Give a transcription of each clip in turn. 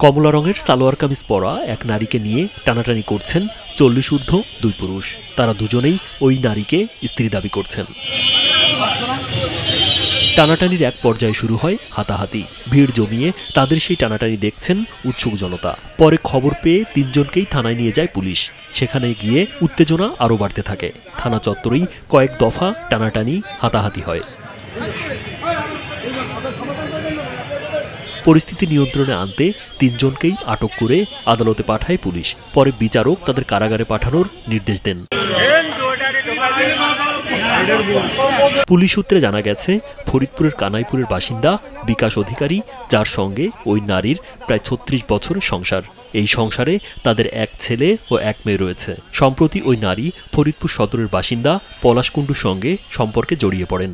কমলা রঙের সালোয়ার কামিজ পরা এক নারীকে নিয়ে টানাটানি করছেন 40 ঊর্ধ্ব দুই পুরুষ। তারা দুজনেই ওই নারীকে স্ত্রী দাবি করছেন। টানাটানির এক পর্যায়ে শুরু হয় হাতাহাতি। ভিড় জমিয়ে তাদের সেই টানাটানি দেখছেন উৎসুক জনতা। পরে খবর পেয়ে তিনজনকেই থানায় নিয়ে যায় পুলিশ। সেখানে গিয়ে উত্তেজনা আরও বাড়তে থাকে। থানা চত্বরেই কয়েক দফা টানাটানি হাতাহাতি হয়। পরিস্থিতি নিয়ন্ত্রণে আনতে তিনজনকেই আটক করে আদালতে পাঠায় পুলিশ। পরে বিচারক তাদের কারাগারে পাঠানোর নির্দেশ দেন। পুলিশ সূত্রে জানা গেছে, ফরিদপুরের কানাইপুরের বাসিন্দা বিকাশ অধিকারী, যার সঙ্গে ওই নারীর প্রায় 36 বছরের সংসার। এই সংসারে তাদের এক ছেলে ও এক মেয়ে রয়েছে। সম্প্রতি ওই নারী ফরিদপুর সদরের বাসিন্দা পলাশ কুণ্ডুর সঙ্গে সম্পর্কে জড়িয়ে পড়েন।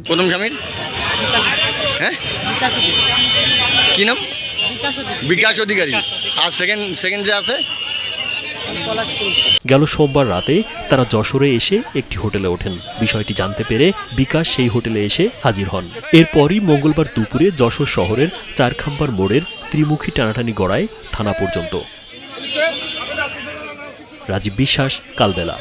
কি নাম? বিকাশ অধিকারী। আর সেকেন্ড যে আছে গেল সোমবার রাতে তারা যশোরে এসে একটি হোটেলে ওঠেন। বিষয়টি জানতে পেরে বিকাশ সেই হোটেলে এসে হাজির হন। এরপরই মঙ্গলবার দুপুরে যশোর শহরের চারখাম্বার মোড়ের ত্রিমুখী টানাটানি গড়ায় থানা পর্যন্ত। রাজীব বিশ্বাস, কালবেলা।